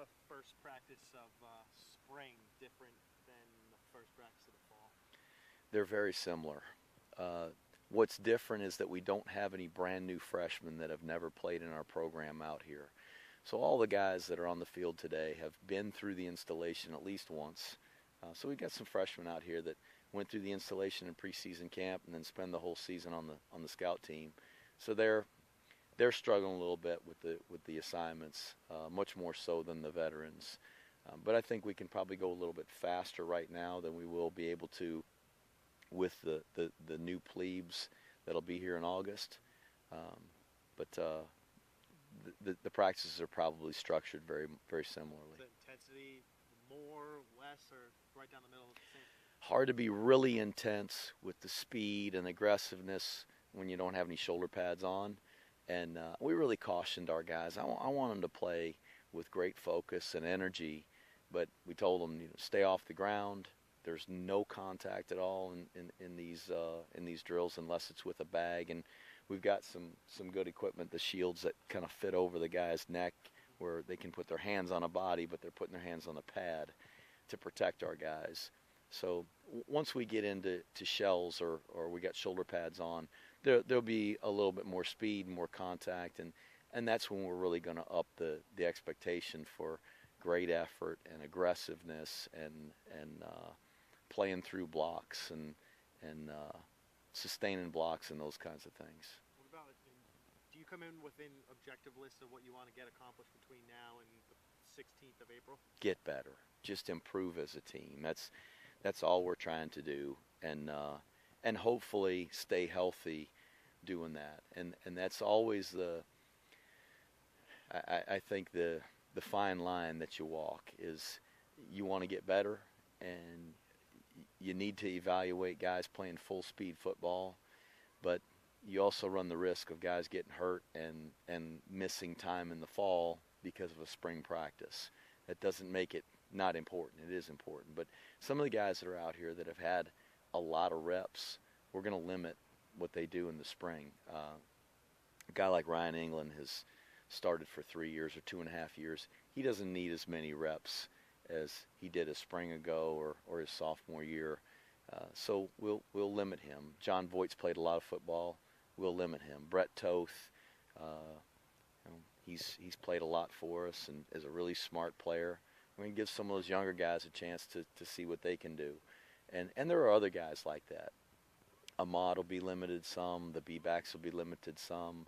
the first practice of spring different than the first practice of the fall? They're very similar. What's different is that we don't have any brand new freshmen that have never played in our program out here. So all the guys that are on the field today have been through the installation at least once. So we've got some freshmen out here that went through the installation in preseason camp and then spend the whole season on the scout team. So they're struggling a little bit with the assignments, much more so than the veterans. But I think we can probably go a little bit faster right now than we will be able to with the new plebes that'll be here in August. But the practices are probably structured very, very similarly. The intensity, more, less, or right down the middle of the same? Hard to be really intense with the speed and aggressiveness when you don't have any shoulder pads on. And we really cautioned our guys. I want them to play with great focus and energy, but we told them, stay off the ground. There's no contact at all in these drills unless it's with a bag. And we've got some good equipment, the shields that kind of fit over the guy's neck where they can put their hands on a body, but they're putting their hands on a pad to protect our guys. So once we get into shells or we got shoulder pads on, there'll be a little bit more speed, more contact, and that's when we're really going to up the expectation for great effort and aggressiveness and playing through blocks and sustaining blocks and those kinds of things. What about, do you come in with an objective list of what you want to get accomplished between now and the 16th of April? Get better. Just improve as a team. That's all we're trying to do, and hopefully stay healthy doing that. And that's always I think the fine line that you walk is you want to get better, and you need to evaluate guys playing full speed football, but you also run the risk of guys getting hurt and missing time in the fall because of a spring practice. That doesn't make it not important. It is important. But some of the guys that are out here that have had a lot of reps, we're going to limit what they do in the spring. A guy like Ryan England has started for 3 years or 2.5 years. He doesn't need as many reps as he did a spring ago or his sophomore year. So we'll limit him. John Voigt's played a lot of football. We'll limit him. Brett Toth, he's played a lot for us and is a really smart player. We're going to give some of those younger guys a chance to see what they can do. And there are other guys like that. Ahmad will be limited some. The B-backs will be limited some.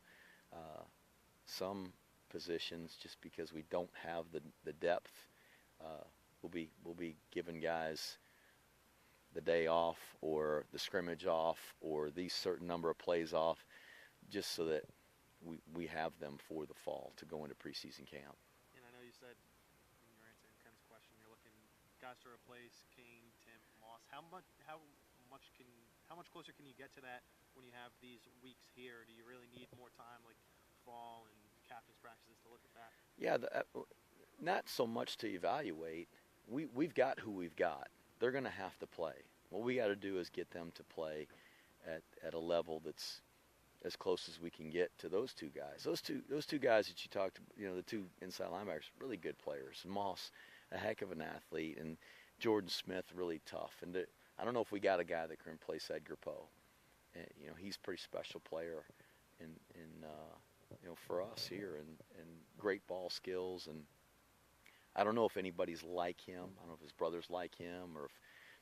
Some positions, just because we don't have the depth, we'll be giving guys the day off or the scrimmage off or these certain number of plays off, just so that we have them for the fall to go into preseason camp. And I know you said in your answer to Ken's question, you're looking guys to replace King, Tim, Moss. How much closer can you get to that when you have these weeks here? Do you really need more time, like fall and captain's practices, to look at that? Yeah, not so much to evaluate. We've got who we've got. They're going to have to play. What we got to do is get them to play at a level that's as close as we can get to those two guys. Those two guys that you talked, the two inside linebackers, really good players. Moss, a heck of an athlete, and Jordan Smith, really tough. And I don't know if we got a guy that can replace Edgar Poe. He's a pretty special player, for us here, and great ball skills. And I don't know if anybody's like him. I don't know if his brother's like him, or if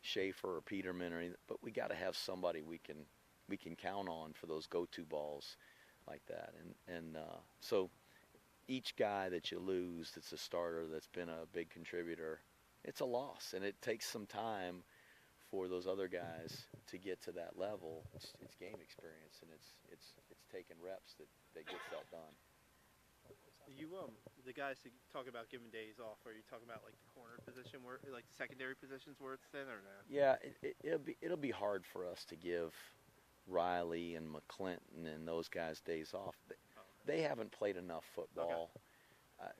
Schaefer or Peterman or anything. But we got to have somebody we can count on for those go-to balls like that. And so each guy that you lose that's a starter that's been a big contributor, it's a loss, and it takes some time for those other guys to get to that level. It's game experience, and it's taking reps that gets that done. You the guys who talk about giving days off, are you talking about like the corner position, where like the secondary positions where it's thin, or no? Yeah, it'll be hard for us to give Riley and McClinton and those guys days off. They haven't played enough football. Okay.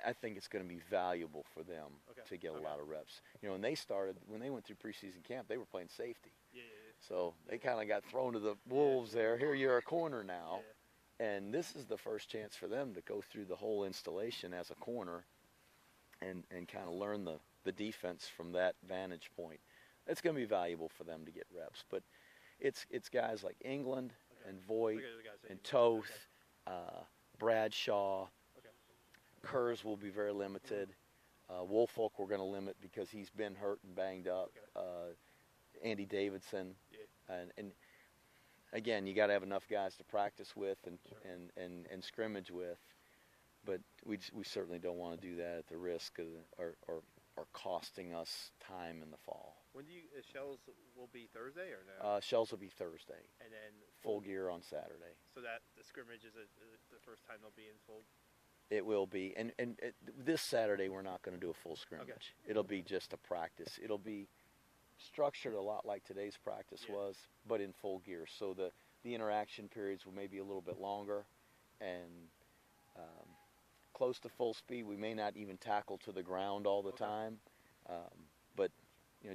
I think it's going to be valuable for them to get a lot of reps. When they went through preseason camp, they were playing safety. Yeah. So they kind of got thrown to the wolves there. Here you're a corner now. Yeah. And this is the first chance for them to go through the whole installation as a corner and kind of learn the defense from that vantage point. It's going to be valuable for them to get reps. But it's guys like England and Voigt and Toth, Bradshaw. Kurz will be very limited. Woolfolk we're going to limit because he's been hurt and banged up. Andy Davidson. And again, you got to have enough guys to practice with and scrimmage with. But we certainly don't want to do that at the risk of or costing us time in the fall. When do you shells will be Thursday or no? Shells will be Thursday. And then full gear on Saturday. So that the scrimmage is the first time they'll be in full. It will be, and this Saturday we're not going to do a full scrimmage. Okay. It'll be just a practice. It'll be structured a lot like today's practice was, but in full gear. So the interaction periods will maybe a little bit longer, and close to full speed. We may not even tackle to the ground all the time, but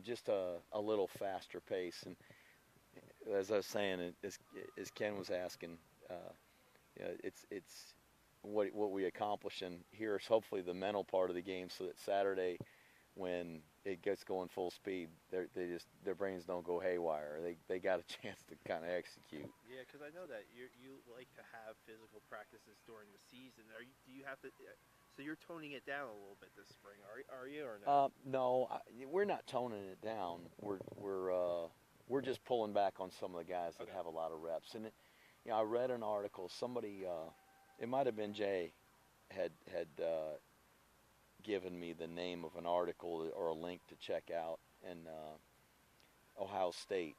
just a little faster pace. And as I was saying, as Ken was asking, it's what we accomplish, and here's hopefully the mental part of the game, so that Saturday, when it gets going full speed, their brains don't go haywire. They got a chance to kind of execute. Yeah, because I know that you like to have physical practices during the season. Do you have to? So you're toning it down a little bit this spring, are you or no? No, we're not toning it down. We're just pulling back on some of the guys that have a lot of reps. And I read an article. Somebody. It might have been Jay had given me the name of an article or a link to check out, and Ohio State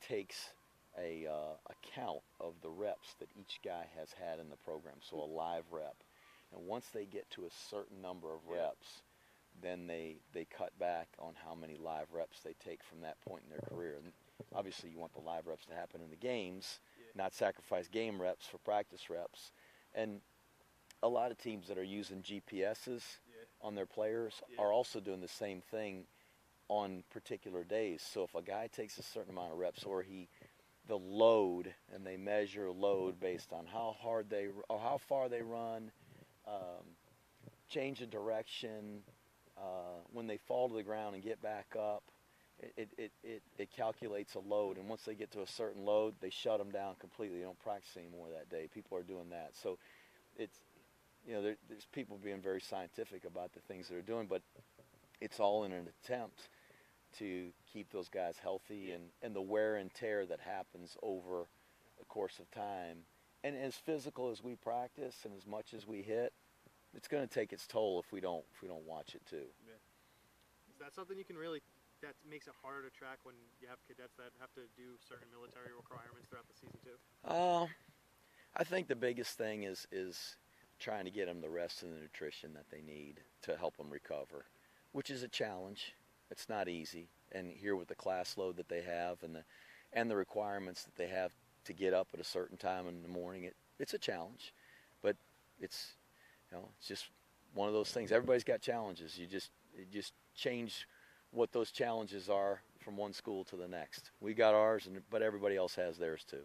takes a count of the reps that each guy has had in the program, so a live rep. And once they get to a certain number of reps, then they cut back on how many live reps they take from that point in their career. And obviously you want the live reps to happen in the games, not sacrifice game reps for practice reps. And a lot of teams that are using GPSs on their players are also doing the same thing on particular days. So if a guy takes a certain amount of reps, or the load, and they measure load based on how far they run, change of direction, when they fall to the ground and get back up, it calculates a load, and once they get to a certain load, they shut them down completely. They don't practice anymore that day. People are doing that. So it's, there's people being very scientific about the things they're doing, but it's all in an attempt to keep those guys healthy, and the wear and tear that happens over the course of time. And as physical as we practice and as much as we hit, it's going to take its toll if we don't watch it too. Yeah. Is that something you can really? That makes it harder to track when you have cadets that have to do certain military requirements throughout the season too? I think the biggest thing is trying to get them the rest and the nutrition that they need to help them recover, which is a challenge. It's not easy. And here with the class load that they have and the requirements that they have to get up at a certain time in the morning, it's a challenge. But it's just one of those things. Everybody's got challenges. You just change what those challenges are from one school to the next. We got ours, but everybody else has theirs too.